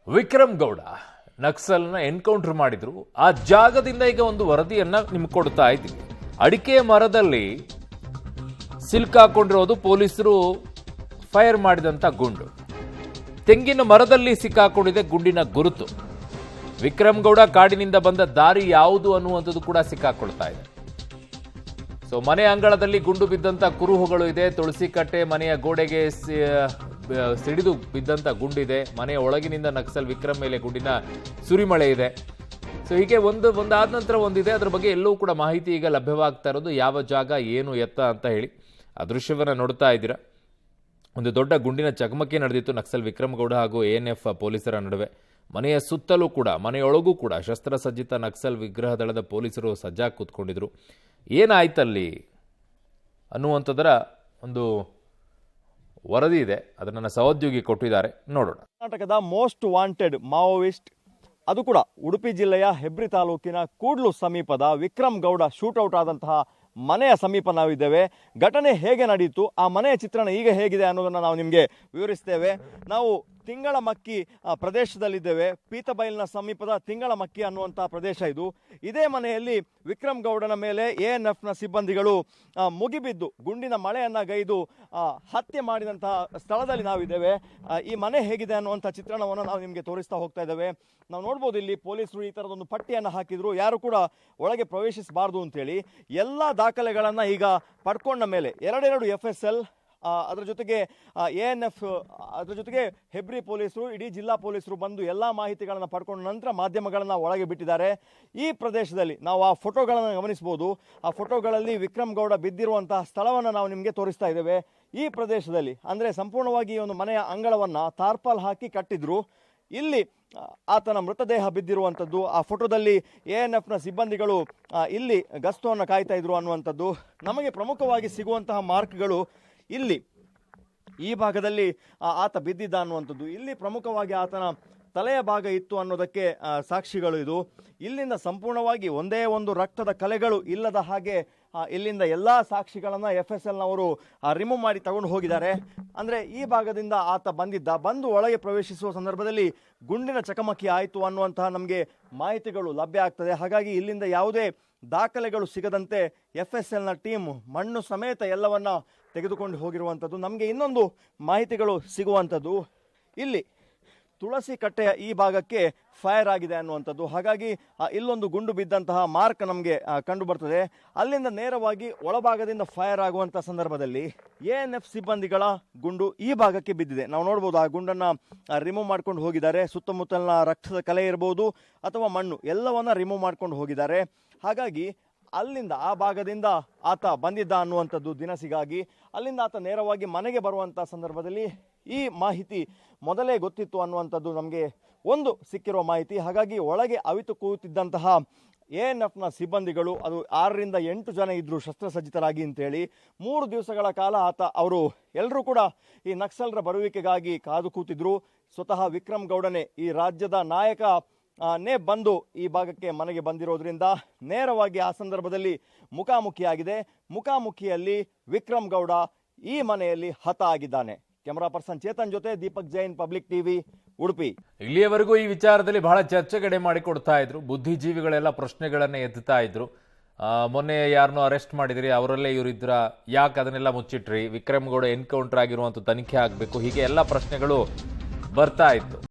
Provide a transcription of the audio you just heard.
Vikram Gowda ನಕ್ಸಲ್ನ encounter ಮಾಡಿದ್ರು. ಆ ಜಾಗದಿಂದ ಈಗ ಒಂದು ವರದಿಯನ್ನ ನಿಮ್ಗೆ ಕೊಡ್ತಾ ಇದ್ದೀವಿ. ಅಡಿಕೆ ಮರದಲ್ಲಿ ಸಿಲ್ಕಾಕೊಂಡಿರೋದು ಪೊಲೀಸರು ಫೈರ್ ಮಾಡಿದಂತ ಗುಂಡು. ತೆಂಗಿನ ಮರದಲ್ಲಿ ಸಿಕ್ಕಾಕೊಂಡಿದೆ ಗುಂಡಿನ ಗುರುತು. ವಿಕ್ರಮ್ ಗೌಡ ಕಾಡಿನಿಂದ ಬಂದ ದಾರಿ ಯಾವುದು ಅನ್ನುವಂಥದ್ದು ಕೂಡ ಸಿಕ್ಕಾಕೊಳ್ತಾ ಇದೆ. ಸೊ ಮನೆ ಅಂಗಳದಲ್ಲಿ ಗುಂಡು ಬಿದ್ದಂತ ಕುರುಹುಗಳು ಇದೆ. ತುಳಸಿ ಕಟ್ಟೆ ಮನೆಯ ಗೋಡೆಗೆ ಸಿಡಿದು ಬಿದ್ದಂತ ಗುಂಡಿದೆ. ಮನೆಯ ಒಳಗಿನಿಂದ ನಕ್ಸಲ್ ವಿಕ್ರಮ್ ಮೇಲೆ ಗುಂಡಿನ ಸುರಿಮಳೆ ಇದೆ. ಸೊ ಹೀಗೆ ಒಂದಾದ ನಂತರ ಒಂದಿದೆ. ಅದ್ರ ಬಗ್ಗೆ ಎಲ್ಲವೂ ಕೂಡ ಮಾಹಿತಿ ಈಗ ಲಭ್ಯವಾಗ್ತಾ ಇರೋದು. ಯಾವ ಜಾಗ ಏನು ಎತ್ತ ಅಂತ ಹೇಳಿ ಆ ದೃಶ್ಯವನ್ನು ನೋಡ್ತಾ ಇದ್ದೀರಾ. ಒಂದು ದೊಡ್ಡ ಗುಂಡಿನ ಚಕಮಕಿ ನಡೆದಿತ್ತು ನಕ್ಸಲ್ ವಿಕ್ರಮ್ ಗೌಡ ಹಾಗೂ ANF ಪೊಲೀಸರ ನಡುವೆ. ಮನೆಯ ಸುತ್ತಲೂ ಕೂಡ ಮನೆಯೊಳಗೂ ಕೂಡ ಶಸ್ತ್ರಸಜ್ಜಿತ ನಕ್ಸಲ್ ವಿಗ್ರಹ ದಳದ ಪೊಲೀಸರು ಸಜ್ಜಾಗಿ ಕೂತ್ಕೊಂಡಿದ್ರು. ಏನಾಯ್ತಲ್ಲಿ ಅನ್ನುವಂಥದ್ದರ ಒಂದು ವರದಿ ಇದೆ. ಅದನ್ನು ನನ್ನ ಸಹೋದ್ಯೋಗಿ ಕೊಟ್ಟಿದ್ದಾರೆ, ನೋಡೋಣ. ಕರ್ನಾಟಕದ ಮೋಸ್ಟ್ ವಾಂಟೆಡ್ ಮಾವೋಯಿಸ್ಟ್, ಅದು ಕೂಡ ಉಡುಪಿ ಜಿಲ್ಲೆಯ ಹೆಬ್ರಿ ತಾಲೂಕಿನ ಕೂಡ್ಲು ಸಮೀಪದ ವಿಕ್ರಮ್ ಗೌಡ ಶೂಟೌಟ್ ಆದಂತಹ ಮನೆಯ ಸಮೀಪ ನಾವಿದ್ದೇವೆ. ಘಟನೆ ಹೇಗೆ ನಡೆಯಿತು, ಆ ಮನೆಯ ಚಿತ್ರಣ ಈಗ ಹೇಗಿದೆ ಅನ್ನೋದನ್ನು ನಾವು ನಿಮಗೆ ವಿವರಿಸ್ತೇವೆ. ನಾವು ತಿಂಗಳ ಮಕ್ಕಿ ಪ್ರದೇಶದಲ್ಲಿದ್ದೇವೆ. ಪೀತಬೈಲ್ನ ಸಮೀಪದ ತಿಂಗಳ ಮಕ್ಕಿ ಅನ್ನುವಂತಹ ಪ್ರದೇಶ ಇದು. ಇದೇ ಮನೆಯಲ್ಲಿ ವಿಕ್ರಮ್ ಗೌಡನ ಮೇಲೆ ANFನ ಸಿಬ್ಬಂದಿಗಳು ಮುಗಿಬಿದ್ದು ಗುಂಡಿನ ಮಳೆಯನ್ನ ಗೈದು ಹತ್ಯೆ ಮಾಡಿದಂತಹ ಸ್ಥಳದಲ್ಲಿ ನಾವಿದ್ದೇವೆ. ಈ ಮನೆ ಹೇಗಿದೆ ಅನ್ನುವಂಥ ಚಿತ್ರಣವನ್ನು ನಾವು ನಿಮಗೆ ತೋರಿಸ್ತಾ ಹೋಗ್ತಾ ಇದ್ದೇವೆ. ನಾವು ನೋಡ್ಬೋದು, ಇಲ್ಲಿ ಪೊಲೀಸರು ಈ ಥರದೊಂದು ಪಟ್ಟಿಯನ್ನು ಹಾಕಿದ್ರು, ಯಾರು ಕೂಡ ಒಳಗೆ ಪ್ರವೇಶಿಸಬಾರ್ದು ಅಂತೇಳಿ. ಎಲ್ಲ ದಾಖಲೆಗಳನ್ನು ಈಗ ಪಡ್ಕೊಂಡ ಮೇಲೆ ಎರಡೆರಡು FSL, ಅದರ ಜೊತೆಗೆ ANF, ಅದರ ಜೊತೆಗೆ ಹೆಬ್ರಿ ಪೊಲೀಸರು, ಇಡೀ ಜಿಲ್ಲಾ ಪೊಲೀಸರು ಬಂದು ಎಲ್ಲ ಮಾಹಿತಿಗಳನ್ನು ಪಡ್ಕೊಂಡ ನಂತರ ಮಾಧ್ಯಮಗಳನ್ನು ಒಳಗೆ ಬಿಟ್ಟಿದ್ದಾರೆ. ಈ ಪ್ರದೇಶದಲ್ಲಿ ನಾವು ಆ ಫೋಟೋಗಳನ್ನು ಗಮನಿಸಬಹುದು. ಆ ಫೋಟೋಗಳಲ್ಲಿ ವಿಕ್ರಮ್ ಗೌಡ ಬಿದ್ದಿರುವಂತಹ ಸ್ಥಳವನ್ನು ನಾವು ನಿಮಗೆ ತೋರಿಸ್ತಾ ಇದ್ದೇವೆ. ಈ ಪ್ರದೇಶದಲ್ಲಿ ಅಂದರೆ ಸಂಪೂರ್ಣವಾಗಿ ಈ ಒಂದು ಮನೆಯ ಅಂಗಳವನ್ನು ತಾರ್ಪಾಲ್ ಹಾಕಿ ಕಟ್ಟಿದ್ರು. ಇಲ್ಲಿ ಆತನ ಮೃತದೇಹ ಬಿದ್ದಿರುವಂಥದ್ದು. ಆ ಫೋಟೋದಲ್ಲಿ ANFನ ಸಿಬ್ಬಂದಿಗಳು ಇಲ್ಲಿ ಗಸ್ತವನ್ನು ಕಾಯ್ತಾ ಇದ್ರು ಅನ್ನುವಂಥದ್ದು. ನಮಗೆ ಪ್ರಮುಖವಾಗಿ ಸಿಗುವಂತಹ ಮಾರ್ಕ್ಗಳು ಇಲ್ಲಿ ಈ ಭಾಗದಲ್ಲಿ ಆತ ಬಿದ್ದಿದ್ದ ಅನ್ನುವಂಥದ್ದು. ಇಲ್ಲಿ ಪ್ರಮುಖವಾಗಿ ಆತನ ತಲೆಯ ಭಾಗ ಇತ್ತು ಅನ್ನೋದಕ್ಕೆ ಸಾಕ್ಷಿಗಳು ಇದು. ಇಲ್ಲಿಂದ ಸಂಪೂರ್ಣವಾಗಿ ಒಂದೇ ಒಂದು ರಕ್ತದ ಕಲೆಗಳು ಇಲ್ಲದ ಹಾಗೆ ಇಲ್ಲಿಂದ ಎಲ್ಲ ಸಾಕ್ಷಿಗಳನ್ನು FSLನವರು ರಿಮೂವ್ ಮಾಡಿ ತಗೊಂಡು ಹೋಗಿದ್ದಾರೆ. ಅಂದರೆ ಈ ಭಾಗದಿಂದ ಆತ ಬಂದು ಒಳಗೆ ಪ್ರವೇಶಿಸುವ ಸಂದರ್ಭದಲ್ಲಿ ಗುಂಡಿನ ಚಕಮಕಿ ಆಯಿತು ಅನ್ನುವಂತಹ ನಮಗೆ ಮಾಹಿತಿಗಳು ಲಭ್ಯ ಆಗ್ತದೆ. ಹಾಗಾಗಿ ಇಲ್ಲಿಂದ ಯಾವುದೇ ದಾಖಲೆಗಳು ಸಿಗದಂತೆ FSLನ ಟೀಮ್ ಮಣ್ಣು ಸಮೇತ ಎಲ್ಲವನ್ನ ತೆಗೆದುಕೊಂಡು ಹೋಗಿರುವಂಥದ್ದು. ನಮಗೆ ಇನ್ನೊಂದು ಮಾಹಿತಿಗಳು ಸಿಗುವಂಥದ್ದು, ಇಲ್ಲಿ ತುಳಸಿ ಕಟ್ಟೆಯ ಈ ಭಾಗಕ್ಕೆ ಫೈರ್ ಆಗಿದೆ ಅನ್ನುವಂಥದ್ದು. ಹಾಗಾಗಿ ಇಲ್ಲೊಂದು ಗುಂಡು ಬಿದ್ದಂತಹ ಮಾರ್ಕ್ ನಮಗೆ ಕಂಡು ಬರ್ತದೆ. ಅಲ್ಲಿಂದ ನೇರವಾಗಿ ಒಳಭಾಗದಿಂದ ಫೈರ್ ಆಗುವಂಥ ಸಂದರ್ಭದಲ್ಲಿ ANF ಸಿಬ್ಬಂದಿಗಳ ಗುಂಡು ಈ ಭಾಗಕ್ಕೆ ಬಿದ್ದಿದೆ. ನಾವು ನೋಡ್ಬೋದು, ಆ ಗುಂಡನ್ನು ರಿಮೂವ್ ಮಾಡ್ಕೊಂಡು ಹೋಗಿದ್ದಾರೆ. ಸುತ್ತಮುತ್ತಲಿನ ರಕ್ತದ ಕಲೆ ಇರ್ಬೋದು ಅಥವಾ ಮಣ್ಣು ಎಲ್ಲವನ್ನ ರಿಮೂವ್ ಮಾಡ್ಕೊಂಡು ಹೋಗಿದ್ದಾರೆ. ಹಾಗಾಗಿ ಅಲ್ಲಿಂದ ಆ ಭಾಗದಿಂದ ಆತ ಬಂದಿದ್ದ ಅನ್ನುವಂಥದ್ದು ದಿನಸಿಗಾಗಿ. ಅಲ್ಲಿಂದ ಆತ ನೇರವಾಗಿ ಮನೆಗೆ ಬರುವಂಥ ಸಂದರ್ಭದಲ್ಲಿ ಈ ಮಾಹಿತಿ ಮೊದಲೇ ಗೊತ್ತಿತ್ತು ಅನ್ನುವಂಥದ್ದು ನಮಗೆ ಒಂದು ಸಿಕ್ಕಿರುವ ಮಾಹಿತಿ. ಹಾಗಾಗಿ ಒಳಗೆ ಅವಿತು ಕೂತಿದ್ದಂತಹ ANFನ ಸಿಬ್ಬಂದಿಗಳು, ಅದು 6 ರಿಂದ 8 ಜನ ಇದ್ರು ಶಸ್ತ್ರಸಜ್ಜಿತರಾಗಿ ಅಂತೇಳಿ. 3 ದಿವಸಗಳ ಕಾಲ ಅವರು ಎಲ್ಲರೂ ಕೂಡ ಈ ನಕ್ಸಲರ ಬರುವಿಕೆಗಾಗಿ ಕಾದು ಕೂತಿದ್ರು. ಸ್ವತಃ ವಿಕ್ರಮ್ ಗೌಡನೇ, ಈ ರಾಜ್ಯದ ನಾಯಕ ಬಂದು ಈ ಭಾಗಕ್ಕೆ ಮನೆಗೆ ಬಂದಿರೋದ್ರಿಂದ ನೇರವಾಗಿ ಆ ಸಂದರ್ಭದಲ್ಲಿ ಮುಖಾಮುಖಿಯಾಗಿದೆ. ಮುಖಾಮುಖಿಯಲ್ಲಿ ವಿಕ್ರಮ್ ಗೌಡ ಈ ಮನೆಯಲ್ಲಿ ಹತ ಆಗಿದ್ದಾನೆ. ಕ್ಯಾಮರಾ ಪರ್ಸನ್ ಚೇತನ್ ಜೊತೆ ದೀಪಕ್ ಜೈನ್, ಪಬ್ಲಿಕ್ ಟಿವಿ, ಉಡುಪಿ. ಇಲ್ಲಿಯವರೆಗೂ ಈ ವಿಚಾರದಲ್ಲಿ ಬಹಳ ಚರ್ಚೆಗಡೆ ಮಾಡಿಕೊಡ್ತಾ ಇದ್ರು. ಬುದ್ಧಿಜೀವಿಗಳೆಲ್ಲ ಪ್ರಶ್ನೆಗಳನ್ನ ಎತ್ತುತ್ತಾ ಇದ್ರು. ಮೊನ್ನೆ ಯಾರನ್ನೋ ಅರೆಸ್ಟ್ ಮಾಡಿದ್ರಿ, ಅವರಲ್ಲೇ ಇವರಿದ್ರ, ಯಾಕೆ ಅದನ್ನೆಲ್ಲ ಮುಚ್ಚಿಟ್ರಿ, ವಿಕ್ರಮ್ ಗೌಡ ಎನ್ಕೌಂಟರ್ ಆಗಿರುವಂತ ತನಿಖೆ ಆಗಬೇಕು, ಹೀಗೆ ಎಲ್ಲ ಪ್ರಶ್ನೆಗಳು ಬರ್ತಾ ಇತ್ತು.